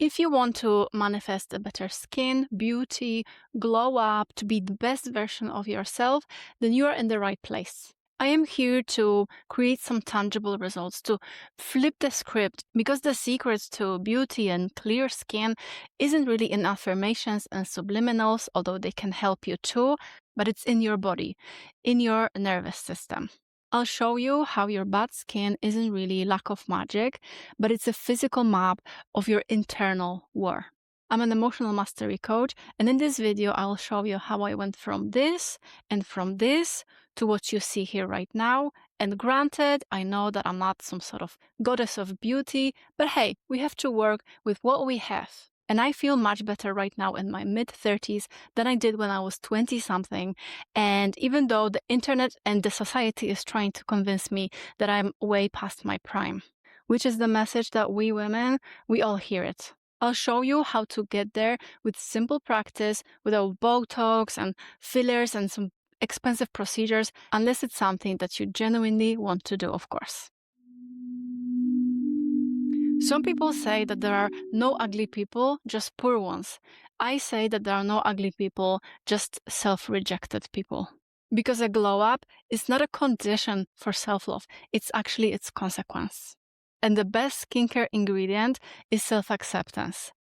If you want to manifest a better skin, beauty, glow up, to be the best version of yourself, then you are in the right place. I am here to create some tangible results, to flip the script, because the secrets to beauty and clear skin isn't really in affirmations and subliminals, although they can help you too, but it's in your body, in your nervous system. I'll show you how your bad skin isn't really lack of magic, but it's a physical map of your internal war. I'm an emotional mastery coach, and in this video, I'll show you how I went from this and from this to what you see here right now. And granted, I know that I'm not some sort of goddess of beauty, but hey, we have to work with what we have. And I feel much better right now in my mid-30s than I did when I was 20-something. And even though the internet and the society is trying to convince me that I'm way past my prime, which is the message that we women, we all hear it. I'll show you how to get there with simple practice, without Botox and fillers and some expensive procedures, unless it's something that you genuinely want to do, of course. Some people say that there are no ugly people, just poor ones. I say that there are no ugly people, just self-rejected people. Because a glow up is not a condition for self-love, it's actually its consequence. And the best skincare ingredient is self-acceptance.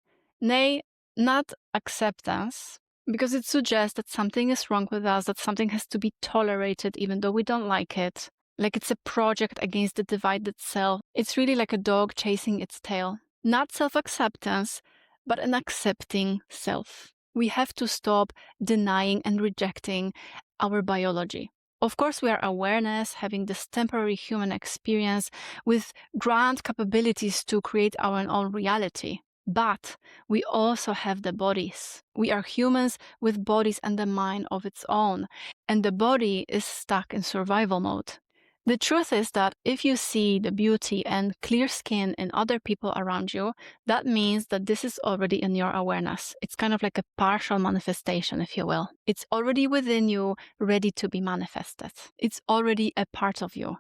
Nay, not acceptance, because it suggests that something is wrong with us, that something has to be tolerated even though we don't like it. Like it's a project against the divided self. It's really like a dog chasing its tail. Not self-acceptance, but an accepting self. We have to stop denying and rejecting our biology. Of course, we are awareness, having this temporary human experience with grand capabilities to create our own reality. But we also have the bodies. We are humans with bodies and a mind of its own. And the body is stuck in survival mode. The truth is that if you see the beauty and clear skin in other people around you, that means that this is already in your awareness. It's kind of like a partial manifestation, if you will. It's already within you, ready to be manifested. It's already a part of you.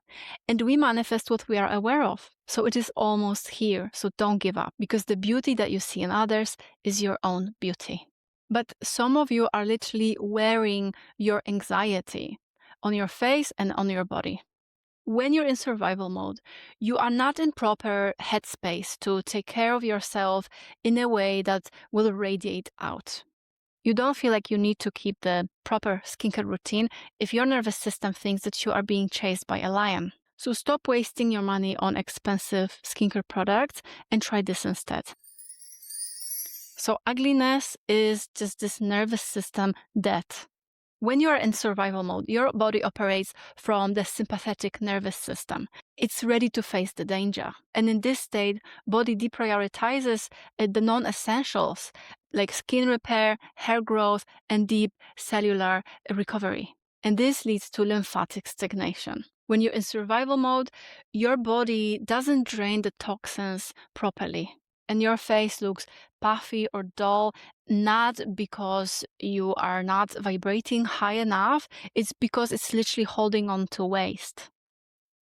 And we manifest what we are aware of. So it is almost here. So don't give up, because the beauty that you see in others is your own beauty. But some of you are literally wearing your anxiety on your face and on your body. When you're in survival mode, you are not in proper headspace to take care of yourself in a way that will radiate out. You don't feel like you need to keep the proper skincare routine if your nervous system thinks that you are being chased by a lion. So stop wasting your money on expensive skincare products and try this instead. So ugliness is just this nervous system death. When you are in survival mode, your body operates from the sympathetic nervous system. It's ready to face the danger. And in this state, body deprioritizes the non-essentials like skin repair, hair growth, and deep cellular recovery. And this leads to lymphatic stagnation. When you're in survival mode, your body doesn't drain the toxins properly. And your face looks puffy or dull, not because you are not vibrating high enough, it's because it's literally holding on to waste.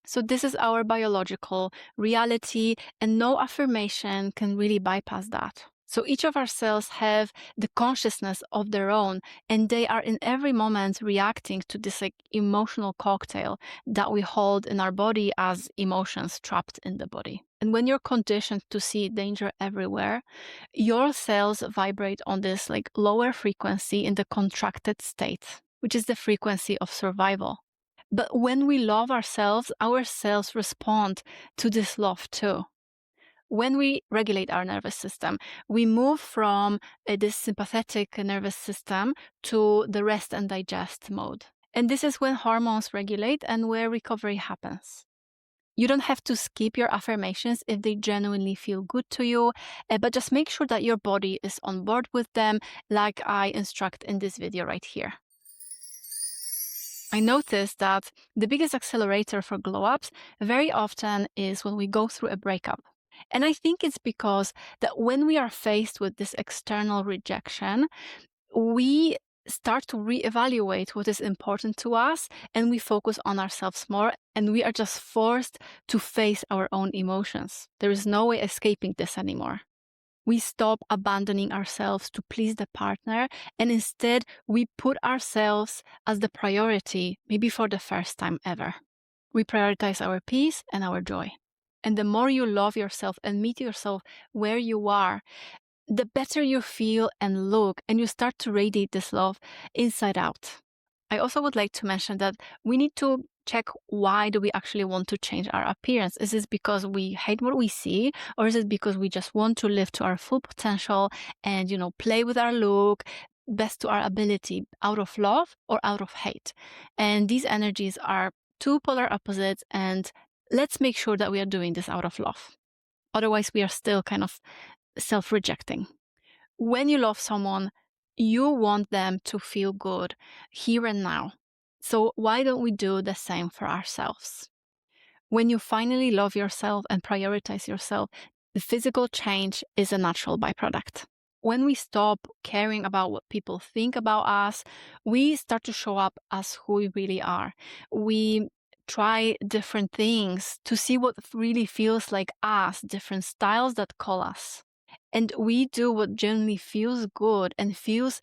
So this is our biological reality, and no affirmation can really bypass that. So each of our cells have the consciousness of their own, and they are in every moment reacting to this emotional cocktail that we hold in our body as emotions trapped in the body. And when you're conditioned to see danger everywhere, your cells vibrate on this lower frequency in the contracted state, which is the frequency of survival. But when we love ourselves, our cells respond to this love too. When we regulate our nervous system, we move from this sympathetic nervous system to the rest and digest mode. And this is when hormones regulate and where recovery happens. You don't have to skip your affirmations if they genuinely feel good to you, but just make sure that your body is on board with them, like I instruct in this video right here. I noticed that the biggest accelerator for glow-ups very often is when we go through a breakup. And I think it's because that when we are faced with this external rejection, we start to reevaluate what is important to us, and we focus on ourselves more, and we are just forced to face our own emotions. There is no way escaping this anymore. We stop abandoning ourselves to please the partner, and instead we put ourselves as the priority, maybe for the first time ever. We prioritize our peace and our joy. And the more you love yourself and meet yourself where you are, the better you feel and look, and you start to radiate this love inside out. I also would like to mention that we need to check, why do we actually want to change our appearance? Is this because we hate what we see, or is it because we just want to live to our full potential and, play with our look best to our ability, out of love or out of hate? And these energies are two polar opposites, and let's make sure that we are doing this out of love. Otherwise, we are still kind of self-rejecting. When you love someone, you want them to feel good here and now. So why don't we do the same for ourselves? When you finally love yourself and prioritize yourself, the physical change is a natural byproduct. When we stop caring about what people think about us, we start to show up as who we really are. We try different things to see what really feels like us, different styles that call us. And we do what genuinely feels good and feels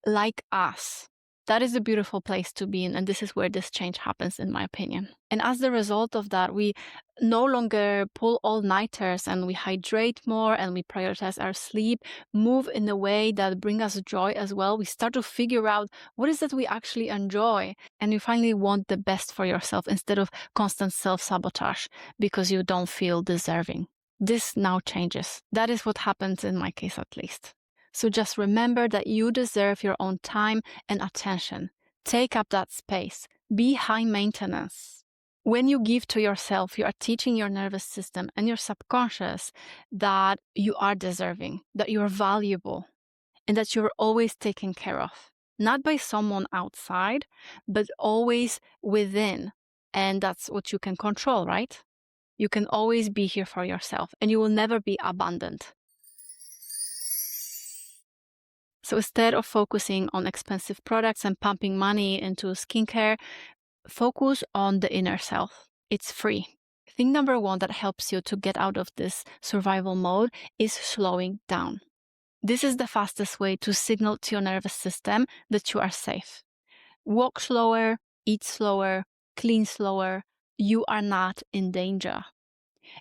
like us. That is a beautiful place to be in, and this is where this change happens, in my opinion. And as the result of that, we no longer pull all-nighters, and we hydrate more, and we prioritize our sleep, move in a way that brings us joy as well. We start to figure out what is that we actually enjoy, and you finally want the best for yourself instead of constant self-sabotage because you don't feel deserving. This now changes. That is what happens in my case, at least. So just remember that you deserve your own time and attention. Take up that space. Be high maintenance. When you give to yourself, you are teaching your nervous system and your subconscious that you are deserving, that you are valuable, and that you're always taken care of. Not by someone outside, but always within. And that's what you can control, right? You can always be here for yourself, and you will never be abandoned. So instead of focusing on expensive products and pumping money into skincare, focus on the inner self. It's free. Thing number one that helps you to get out of this survival mode is slowing down. This is the fastest way to signal to your nervous system that you are safe. Walk slower, eat slower, clean slower. You are not in danger.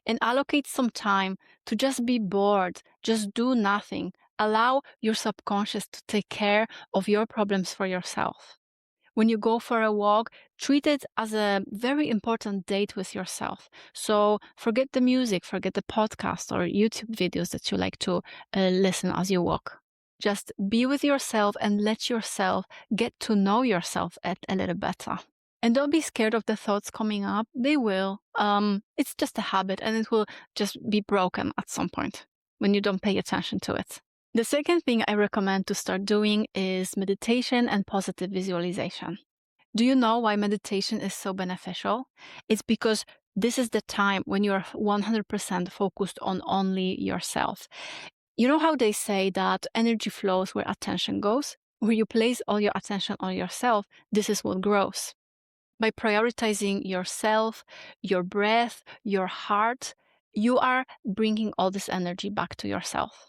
And allocate some time to just be bored, just do nothing. Allow your subconscious to take care of your problems for yourself. When you go for a walk, treat it as a very important date with yourself. So forget the music, forget the podcast or YouTube videos that you like to listen as you walk. Just be with yourself and let yourself get to know yourself a little better. And don't be scared of the thoughts coming up. They will. It's just a habit, and it will just be broken at some point when you don't pay attention to it. The second thing I recommend to start doing is meditation and positive visualization. Do you know why meditation is so beneficial? It's because this is the time when you are 100% focused on only yourself. You know how they say that energy flows where attention goes? Where you place all your attention on yourself, this is what grows. By prioritizing yourself, your breath, your heart, you are bringing all this energy back to yourself.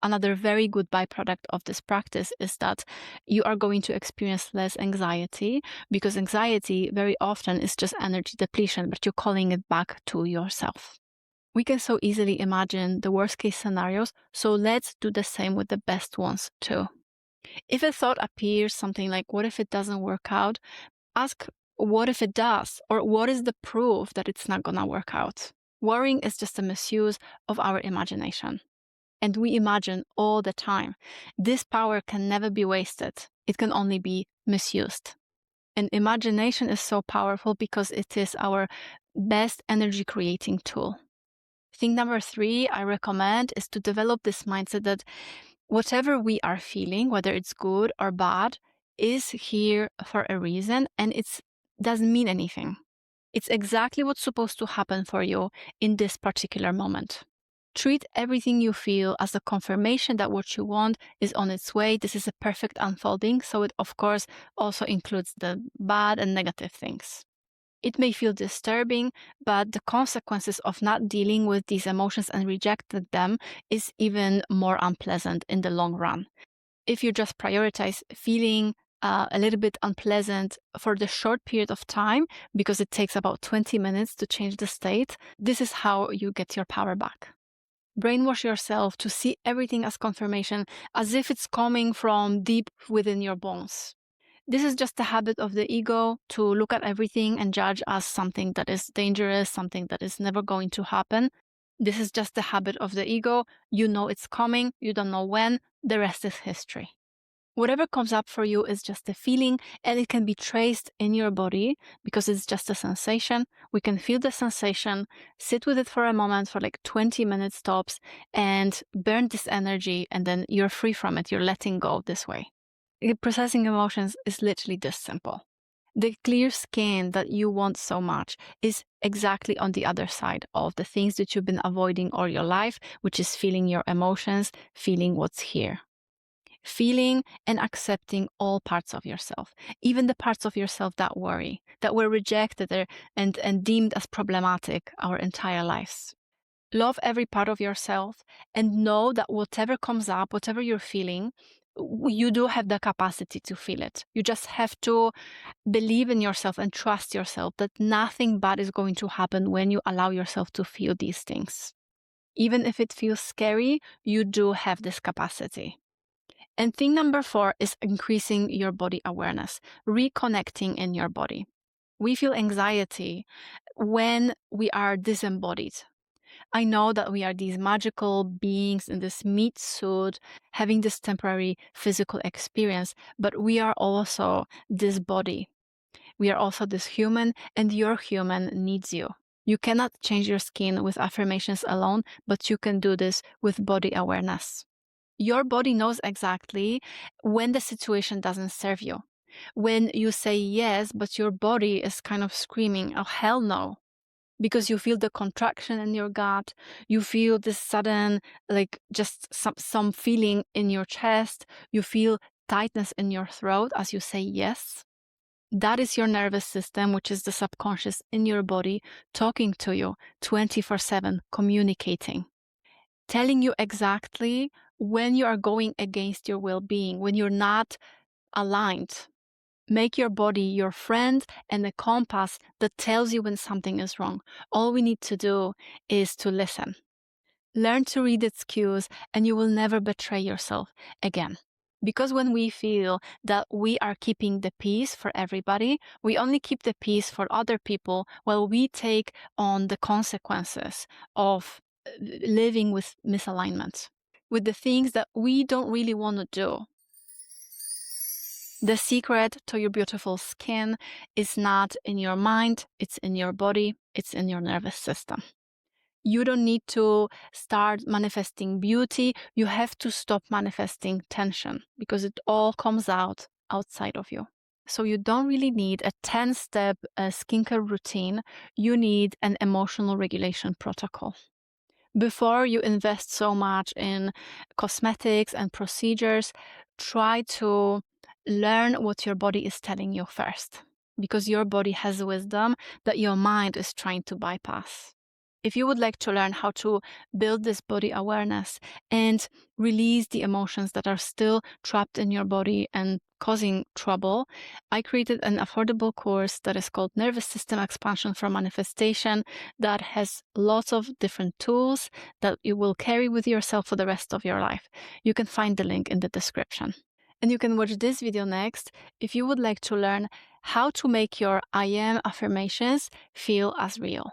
Another very good byproduct of this practice is that you are going to experience less anxiety, because anxiety very often is just energy depletion, but you're calling it back to yourself. We can so easily imagine the worst case scenarios, so let's do the same with the best ones too. If a thought appears, something like, what if it doesn't work out? Ask, what if it does? Or what is the proof that it's not gonna work out? Worrying is just a misuse of our imagination. And we imagine all the time. This power can never be wasted. It can only be misused. And imagination is so powerful because it is our best energy creating tool. Thing number 3 I recommend is to develop this mindset that whatever we are feeling, whether it's good or bad, is here for a reason, and it doesn't mean anything. It's exactly what's supposed to happen for you in this particular moment. Treat everything you feel as a confirmation that what you want is on its way. This is a perfect unfolding, so it of course also includes the bad and negative things. It may feel disturbing, but the consequences of not dealing with these emotions and rejecting them is even more unpleasant in the long run. If you just prioritize feeling a little bit unpleasant for the short period of time, because it takes about 20 minutes to change the state, this is how you get your power back. Brainwash yourself to see everything as confirmation, as if it's coming from deep within your bones. This is just a habit of the ego to look at everything and judge as something that is dangerous, something that is never going to happen. This is just a habit of the ego. You know it's coming, you don't know when, the rest is history. Whatever comes up for you is just a feeling, and it can be traced in your body because it's just a sensation. We can feel the sensation, sit with it for a moment, for like 20 minutes tops, and burn this energy, and then you're free from it. You're letting go this way. Processing emotions is literally this simple. The clear skin that you want so much is exactly on the other side of the things that you've been avoiding all your life, which is feeling your emotions, feeling what's here. Feeling and accepting all parts of yourself, even the parts of yourself that worry, that were rejected and deemed as problematic our entire lives. Love every part of yourself and know that whatever comes up, whatever you're feeling, you do have the capacity to feel it. You just have to believe in yourself and trust yourself that nothing bad is going to happen when you allow yourself to feel these things. Even if it feels scary, you do have this capacity. And thing number 4 is increasing your body awareness, reconnecting in your body. We feel anxiety when we are disembodied. I know that we are these magical beings in this meat suit, having this temporary physical experience, but we are also this body. We are also this human, and your human needs you. You cannot change your skin with affirmations alone, but you can do this with body awareness. Your body knows exactly when the situation doesn't serve you. When you say yes, but your body is kind of screaming, oh, hell no. Because you feel the contraction in your gut, you feel this sudden, like just some feeling in your chest, you feel tightness in your throat as you say yes. That is your nervous system, which is the subconscious in your body, talking to you 24/7, communicating, telling you exactly when you are going against your well-being, when you're not aligned. Make your body your friend and a compass that tells you when something is wrong. All we need to do is to listen. Learn to read its cues, and you will never betray yourself again. Because when we feel that we are keeping the peace for everybody, we only keep the peace for other people while we take on the consequences of living with misalignment, with the things that we don't really want to do. The secret to your beautiful skin is not in your mind, it's in your body, it's in your nervous system. You don't need to start manifesting beauty. You have to stop manifesting tension because it all comes out outside of you. So you don't really need a 10-step skincare routine. You need an emotional regulation protocol. Before you invest so much in cosmetics and procedures, try to learn what your body is telling you first, because your body has wisdom that your mind is trying to bypass. If you would like to learn how to build this body awareness and release the emotions that are still trapped in your body and causing trouble, I created an affordable course that is called Nervous System Expansion for Manifestation that has lots of different tools that you will carry with yourself for the rest of your life. You can find the link in the description. And you can watch this video next if you would like to learn how to make your I am affirmations feel as real.